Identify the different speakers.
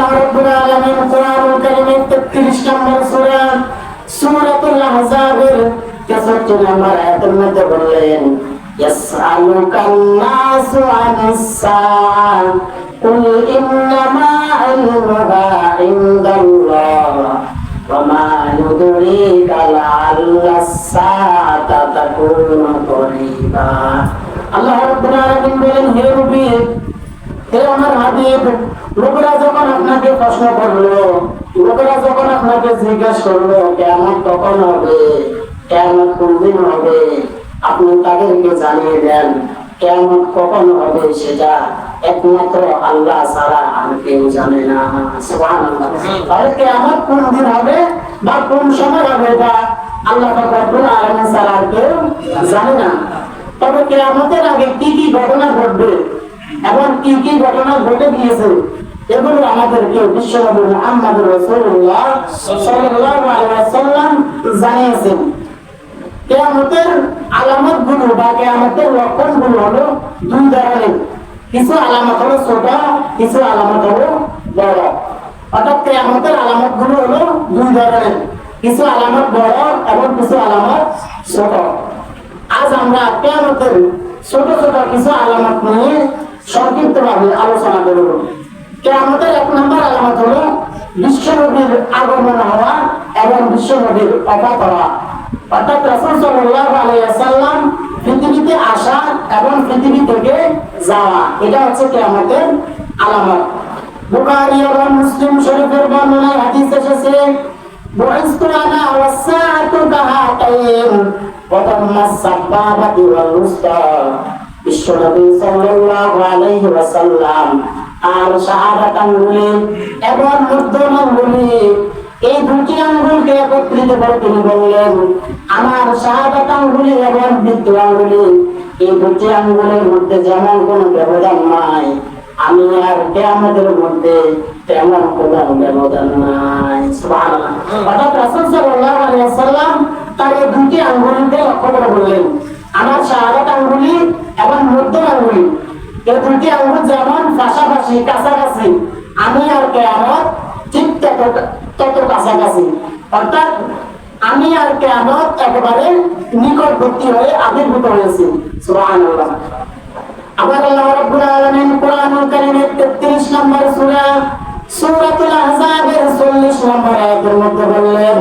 Speaker 1: আল্লাহ রাব্বুল আলামিন কোরআনুল কারীমের 33 নম্বর সূরা সূরাতুল আহজাবের 63 নম্বর আয়াতের মধ্যে বললেন ইয়াসআলুকান নাসু আনিস সাআ কুল ইন্নামা ইলমুহা ইনদাল্লাহ ওয়া মা ইউদরিকা লাআল্লাস সাআতা তাকুনু করিবা। আল্লাহ রাব্বুল আলামিন বলেন, হে নবী, হে আমার হাবিব, লোকেরা যখন আপনাকে প্রশ্ন করলো, লোকেরা যখন আপনাকে জিজ্ঞাসা করলো কিয়ামত কখন হবে, কিয়ামত কোন দিন হবে, আপনি তাদেরকে জানিয়ে দেন কিয়ামত কখন হবে সেটা একমাত্র আল্লাহ ছাড়া আর কেউ জানে না। সুবহানাল্লাহ। তাহলে কিয়ামত কোন দিন হবে বা কোন সময় হবে এটা আল্লাহ রাব্বুল আলামিন ছাড়া আর কেউ জানে না। তবে কিয়ামতের আগে কি কি ঘটনা ঘটবে এবং কি কি ঘটনা ঘটে গিয়েছে এগুলো আমাদেরকে বিশ্বনবী মুহাম্মদ রাসূলুল্লাহ সাল্লাল্লাহু আলাইহি ওয়াসাল্লাম জানিয়েছেন। কিয়ামতের আলামতগুলো বা কিয়ামতের লক্ষণগুলো হলো দুই ধরনের। কিছু আলামত হলো ছোট, কিছু আলামত হলো বড়। অর্থাৎ কিয়ামতের আলামতগুলো হলো দুই ধরনের, কিছু আলামত বড় এবং কিছু আলামত ছোট। আজ আমরা কিয়ামতের ছোট ছোট কিছু আলামত নিয়ে সংক্ষিপ্তভাবে আলোচনা করব। কিয়ামতের 1 নম্বর আলামত হলো বিশ্বনবীর আগমন হওয়া এবং বিশ্বনবীর ওফাত হওয়া। অর্থাৎ রাসূল সাল্লাল্লাহু আলাইহি ওয়াসাল্লাম পৃথিবীতে আসা এবং পৃথিবী থেকে যাওয়া, এটা হচ্ছে কিয়ামতের আলামত। বুখারী এবং মুসলিম শরীফের বর্ণনায় হাদিস এসেছে, বুইসতু আনা ওয়াস-সাআতু কাহাতাইন ওয়া তাম্মাস সাবাবাতি ওয়াল উসতা। বিশ্বনবী সাল্লাল্লাহু আলাইহি ওয়াসাল্লাম আর শাহাদাত আঙ্গুলি এবং মধ্যম আঙ্গুলি, এই দুটি আঙ্গুলকে একত্রিত করে তিনি বললেন, আমার শাহাদাত আঙ্গুলি এবং বৃদ্ধ আঙ্গুলি, এই দুটি আঙ্গুলের মধ্যে যেমন কোনো ব্যবধান নাই, আমি আর কিয়ামতের মধ্যে তেমন কোনো ব্যবধান নাই। সুবহানাল্লাহ। অর্থাৎ রাসূল সাল্লাল্লাহু আলাইহি ওয়াসাল্লাম তার এই দুটি আঙ্গুলকে লক্ষ্য করে বললেন, আমার শাহাদাত আঙ্গুলি এবং মধ্যম আঙ্গুলি, এই দুটি আঙ্গুল যেমন পাশাপাশি কাছাকাছি, আমি আর কিয়ামত ঠিক তত কাছাকাছি। অর্থাৎ আমি আর কিয়ামত একেবারে নিকটবর্তী হয়ে আবির্ভূত হয়েছি। সুবহানাল্লাহ। আবার আল্লাহ রাব্বুল আলামিন কোরআনুল কারীমের 33 নম্বর সূরা সূরাতুল আহজাবের 40 নম্বর আয়াতের মধ্যে বললেন,